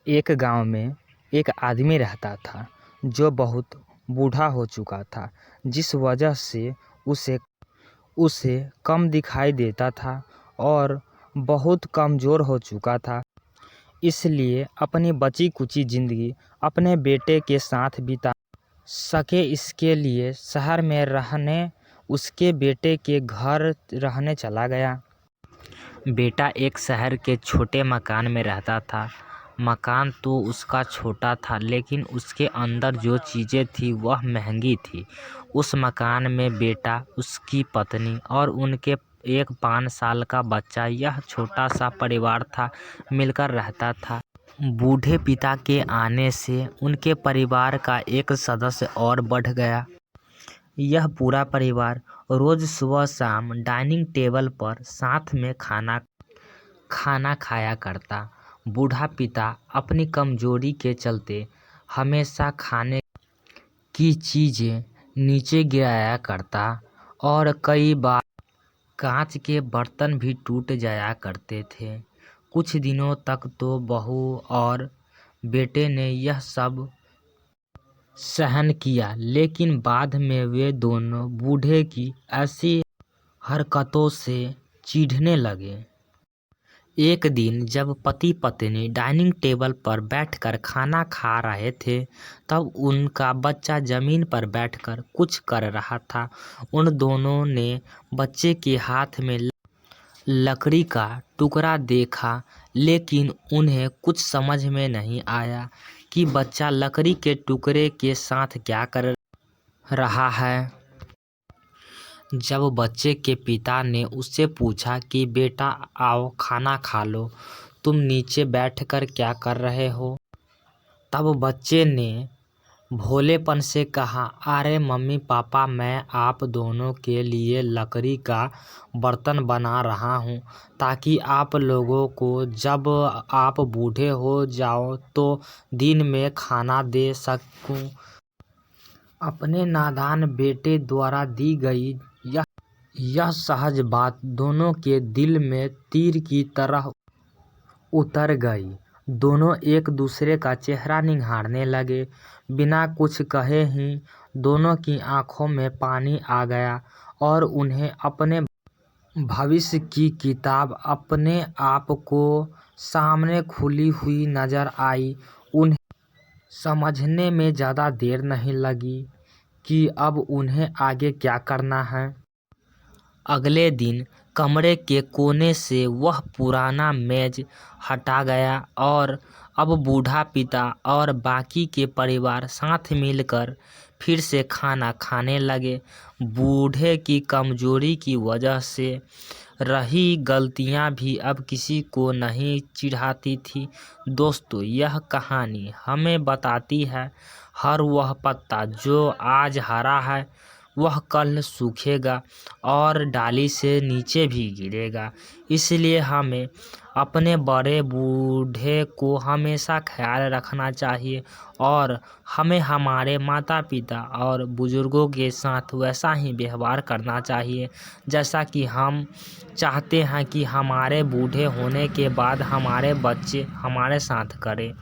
एक गांव में एक आदमी रहता था जो बहुत बूढ़ा हो चुका था, जिस वजह से उसे कम दिखाई देता था और बहुत कमज़ोर हो चुका था। इसलिए अपनी बची-कुची ज़िंदगी अपने बेटे के साथ बिता सके, इसके लिए शहर में रहने उसके बेटे के घर रहने चला गया। बेटा एक शहर के छोटे मकान में रहता था। मकान तो उसका छोटा था, लेकिन उसके अंदर जो चीज़ें थी वह महंगी थी। उस मकान में बेटा, उसकी पत्नी और उनके एक 5 साल का बच्चा, यह छोटा सा परिवार था, मिलकर रहता था। बूढ़े पिता के आने से उनके परिवार का एक सदस्य और बढ़ गया। यह पूरा परिवार रोज सुबह शाम डाइनिंग टेबल पर साथ में खाना खाया करता। बूढ़ा पिता अपनी कमजोरी के चलते हमेशा खाने की चीजें नीचे गिराया करता और कई बार कांच के बर्तन भी टूट जाया करते थे। कुछ दिनों तक तो बहू और बेटे ने यह सब सहन किया, लेकिन बाद में वे दोनों बूढ़े की ऐसी हरकतों से चिढ़ने लगे। एक दिन जब पति पत्नी डाइनिंग टेबल पर बैठकर खाना खा रहे थे, तब उनका बच्चा जमीन पर बैठकर कुछ कर रहा था। उन दोनों ने बच्चे के हाथ में लकड़ी का टुकड़ा देखा, लेकिन उन्हें कुछ समझ में नहीं आया कि बच्चा लकड़ी के टुकड़े के साथ क्या कर रहा है। जब बच्चे के पिता ने उससे पूछा कि बेटा आओ खाना खा लो, तुम नीचे बैठकर क्या कर रहे हो, तब बच्चे ने भोलेपन से कहा, अरे मम्मी पापा, मैं आप दोनों के लिए लकड़ी का बर्तन बना रहा हूँ, ताकि आप लोगों को जब आप बूढ़े हो जाओ तो दिन में खाना दे सकूँ। अपने नादान बेटे द्वारा दी गई यह सहज बात दोनों के दिल में तीर की तरह उतर गई। दोनों एक दूसरे का चेहरा निहारने लगे। बिना कुछ कहे ही दोनों की आंखों में पानी आ गया और उन्हें अपने भविष्य की किताब अपने आप को सामने खुली हुई नजर आई। उन्हें समझने में ज़्यादा देर नहीं लगी कि अब उन्हें आगे क्या करना है। अगले दिन कमरे के कोने से वह पुराना मेज हटा गया और अब बूढ़ा पिता और बाकी के परिवार साथ मिलकर फिर से खाना खाने लगे। बूढ़े की कमजोरी की वजह से रही गलतियां भी अब किसी को नहीं चिढ़ाती थी। दोस्तों, यह कहानी हमें बताती है, हर वह पत्ता जो आज हरा है वह कल सूखेगा और डाली से नीचे भी गिरेगा। इसलिए हमें अपने बड़े बूढ़े को हमेशा ख्याल रखना चाहिए और हमें हमारे माता पिता और बुजुर्गों के साथ वैसा ही व्यवहार करना चाहिए जैसा कि हम चाहते हैं कि हमारे बूढ़े होने के बाद हमारे बच्चे हमारे साथ करें।